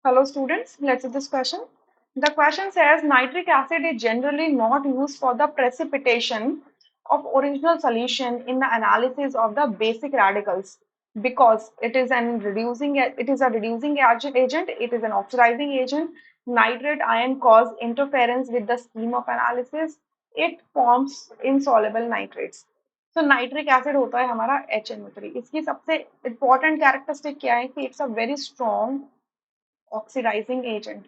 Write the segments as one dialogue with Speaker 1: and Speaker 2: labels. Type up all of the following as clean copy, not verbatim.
Speaker 1: Hello students, let's see this question. The question says nitric acid is generally not used for the precipitation of original solution in the analysis of the basic radicals because it is a reducing agent, it is an oxidizing agent. Nitrate ion cause interference with the scheme of analysis. It forms insoluble nitrates. तो nitric acid होता है हमारा HNO3. इसकी सबसे important characteristic क्या है कि it's a very strong oxidising agent.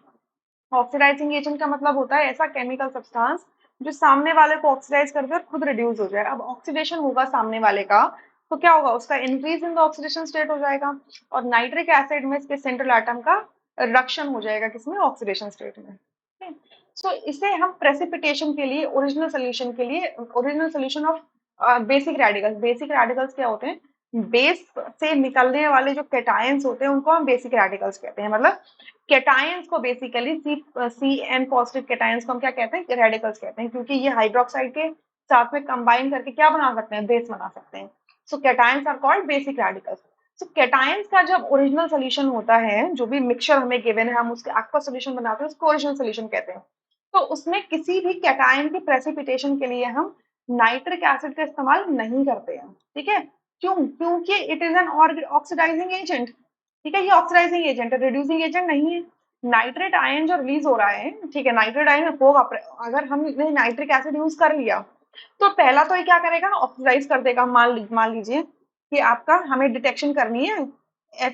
Speaker 1: Oxidising agent का मतलब होता है ऐसा केमिकल सब्सटेंस जो सामने वाले को ऑक्सीडाइज कर दे और खुद रिड्यूस हो जाए. अब ऑक्सीडेशन होगा सामने वाले का तो क्या होगा, उसका increase in the oxidation state हो जाएगा और नाइट्रिक एसिड में इसके सेंट्रल एटम का रिडक्शन हो जाएगा किसमें, ऑक्सीडेशन स्टेट में. सो इसे हम प्रेसिपिटेशन के लिए, original solution of basic radicals क्या होते हैं, बेस से निकलने वाले जो कैटायंस होते हैं उनको हम बेसिक रेडिकल्स कहते हैं. मतलब कैटायंस को basically C N positive cations को हम क्या कहते हैं, रेडिकल्स कहते हैं, क्योंकि ये हाइड्रोक्साइड के साथ में कंबाइन करके क्या बना सकते हैं, बेस बना सकते हैं. So cations are called basic radicals. So cations का जब ओरिजिनल सोल्यूशन होता है, जो भी मिक्सचर हमें गिवन है हम उसके एक्वा सोल्यूशन बनाते हैं, उसको ओरिजिनल सोल्यूशन कहते हैं. तो उसमें किसी भी कैटायन की प्रेसिपिटेशन के लिए हम नाइट्रिक एसिड का इस्तेमाल नहीं करते हैं. ठीक है, क्यों? क्योंकि it is an oxidising agent. ठीक है, ये ऑक्सीडाइजिंग एजेंट है, रिड्यूसिंग एजेंट नहीं है. नाइट्रेट आयन जो रिलीज हो रहा है, ठीक है, नाइट्रेट आयन होगा, अगर हमने नाइट्रिक एसिड यूज कर लिया तो पहला तो ये क्या करेगा, ऑक्सीडाइज कर देगा. मान लीजिए कि आपका हमें डिटेक्शन करनी है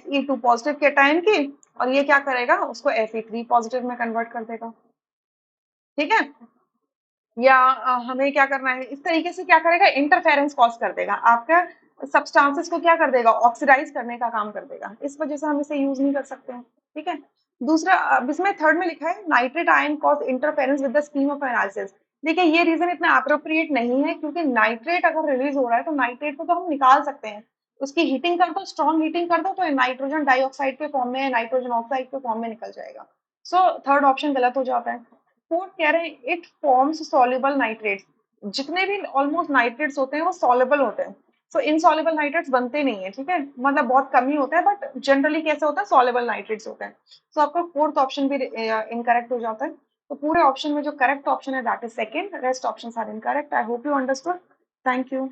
Speaker 1: Fe2 पॉजिटिव कैटायन की और ये क्या करेगा, उसको Fe3 पॉजिटिव में कन्वर्ट कर देगा. ठीक है, या हमें क्या करना है, इस तरीके से क्या करेगा, इंटरफेरेंस कॉज कर देगा, आपका सब्सटेंसेस को क्या कर देगा, ऑक्सीडाइज करने का काम कर देगा. इस वजह से हम इसे यूज नहीं कर सकते हैं. ठीक है, दूसरा अब इसमें थर्ड में लिखा है nitrate ion cause interference with the scheme of analysis. देखिए ये रीजन इतना अप्रोप्रिएट नहीं है, क्योंकि नाइट्रेट अगर रिलीज हो रहा है तो नाइट्रेट को तो हम निकाल सकते हैं. उसकी हीटिंग कर दो, स्ट्रॉन्ग हीटिंग कर दो तो नाइट्रोजन डाइऑक्साइड के फॉर्म में, नाइट्रोजन ऑक्साइड के फॉर्म में निकल जाएगा. सो थर्ड ऑप्शन गलत हो जाता है. फोर्थ कह रहे हैं इट फॉर्म्स सॉल्युबल नाइट्रेट्स. जितने भी ऑलमोस्ट नाइट्रेट्स होते हैं वो सॉल्युबल होते हैं. सो इनसॉल्युबल नाइट्रेट्स बनते नहीं है. ठीक है, मतलब बहुत कम ही होता है, बट जनरली कैसे होता है, सॉल्युबल नाइट्रेट्स होते हैं. सो आपका फोर्थ ऑप्शन भी इनकरेक्ट हो जाता है. तो पूरे ऑप्शन में जो करेक्ट ऑप्शन है that is second, rest options are incorrect. I hope you understood. Thank you.